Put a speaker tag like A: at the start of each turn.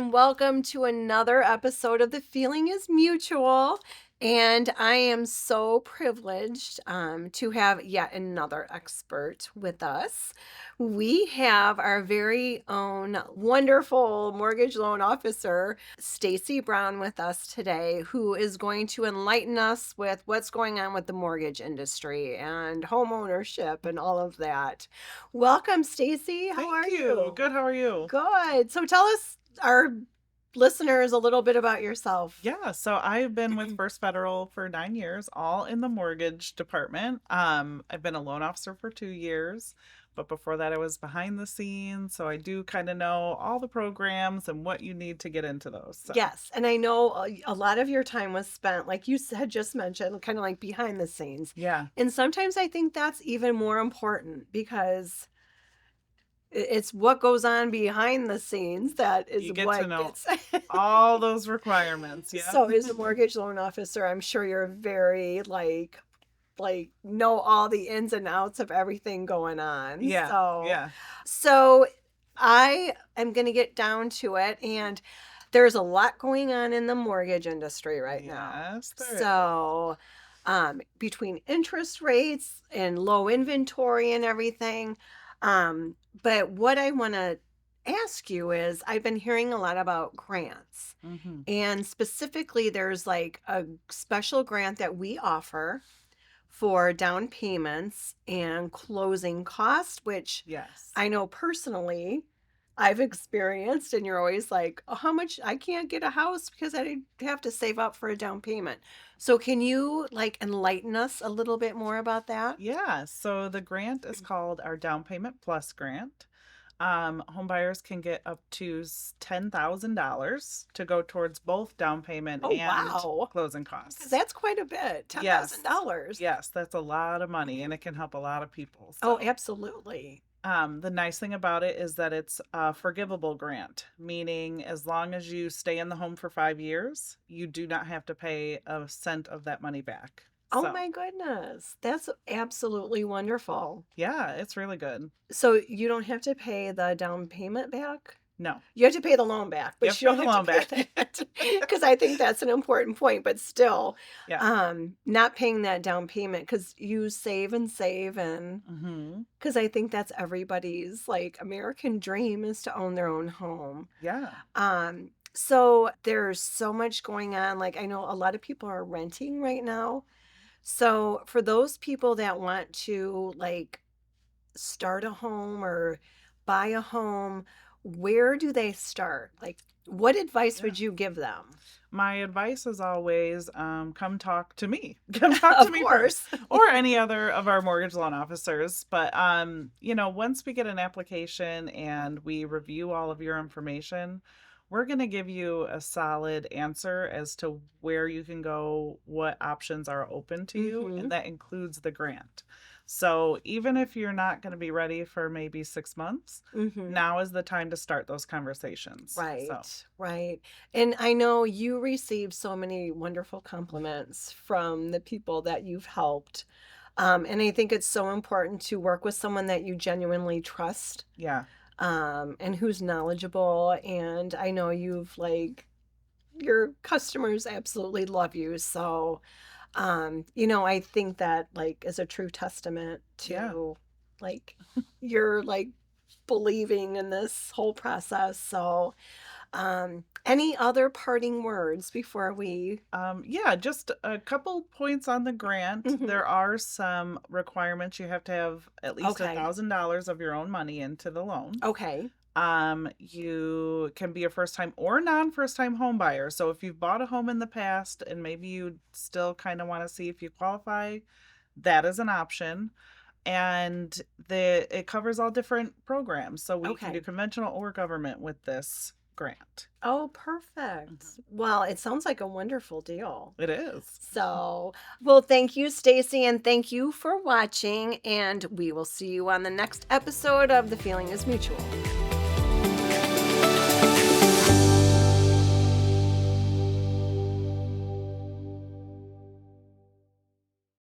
A: and welcome to another episode of The Feeling is Mutual. And I am so privileged to have yet another expert with us. We have our very own wonderful mortgage loan officer, STACEY BROWN, with us today, who is going to enlighten us with what's going on with the mortgage industry and home ownership and all of that. Welcome, STACEY. How are you?
B: Good. How are you?
A: Good. So tell us, our listeners, a little bit about yourself.
B: Yeah, so I've been with First Federal for 9 years, all in the mortgage department. I've been a loan officer for 2 years, but before that I was behind the scenes, so I do kind of know all the programs and what you need to get into those. So.
A: Yes, and I know a lot of your time was spent, like you had just mentioned, kind of like behind the scenes.
B: Yeah.
A: And sometimes I think that's even more important because it's what goes on behind the scenes that is
B: You get
A: what
B: to know
A: gets
B: all those requirements. Yeah.
A: So as a mortgage loan officer, I'm sure you're very like know all the ins and outs of everything going on.
B: Yeah.
A: So I am going to get down to it, and there's a lot going on in the mortgage industry right now.
B: Yes, there is.
A: So between interest rates and low inventory and everything. But what I want to ask you is, I've been hearing a lot about grants.
B: Mm-hmm.
A: And specifically, there's like a special grant that we offer for down payments and closing costs, which
B: Yes.
A: I know personally I've experienced. And you're always like, oh, how much? I can't get a house because I have to save up for a down payment. So can you like enlighten us a little bit more about that?
B: Yeah, so the grant is called our Down Payment Plus grant. Home buyers can get up to $10,000 to go towards both down payment
A: Oh,
B: and
A: wow.
B: closing costs.
A: Because that's quite a bit. $10,000.
B: Yes, that's a lot of money, and it can help a lot of people.
A: Oh,
B: So,
A: absolutely.
B: the nice thing about it is that it's a forgivable grant, meaning as long as you stay in the home for 5 years, you do not have to pay a cent of that money back.
A: Oh
B: So,
A: my goodness. That's absolutely wonderful.
B: yeah, it's really good.
A: So you don't have to pay the down payment back?
B: No,
A: You have to pay the loan back,
B: you
A: but
B: have
A: you
B: to
A: don't
B: pay the
A: have
B: loan
A: to pay
B: back.
A: that. Because I think that's an important point, but still,
B: Yeah.
A: not paying that down payment because you save and save, and
B: Mm-hmm.
A: because I think that's everybody's like American dream is to own their own home.
B: Yeah.
A: So there's so much going on. Like I know a lot of people are renting right now. So for those people that want to like start a home or buy a home, where do they start? Like, what advice
B: Yeah.
A: would you give them?
B: My advice is always come talk to me. Come talk to
A: Of
B: me
A: course.
B: first, or any other of our mortgage loan officers. But once we get an application and we review all of your information, we're going to give you a solid answer as to where you can go, what options are open to you,
A: Mhm.
B: and that includes the grant. So even if you're not going to be ready for maybe 6 months,
A: Mhm.
B: now is the time to start those conversations.
A: Right,
B: So,
A: right. And I know you receive so many wonderful compliments from the people that you've helped. And I think it's so important to work with someone that you genuinely trust,
B: yeah.
A: and who's knowledgeable. And I know you've like your customers absolutely love you. So, I think that like is a true testament
B: Yeah.
A: to like your like believing in this whole process. So, any other parting words before we?
B: Yeah, just a couple points on the grant.
A: Mhm.
B: There are some requirements. You have to have at least
A: Okay.
B: $1,000 of your own money into the loan.
A: Okay.
B: You can be a first time or non-first time home buyer. So if you've bought a home in the past and maybe you still kind of want to see if you qualify, that is an option. And it covers all different programs. So we can
A: Okay.
B: do conventional or government with this grant.
A: Oh, perfect. Well, it sounds like a wonderful deal.
B: It is.
A: So, well, thank you, STACEY, and thank you for watching. And we will see you on the next episode of The Feeling is Mutual.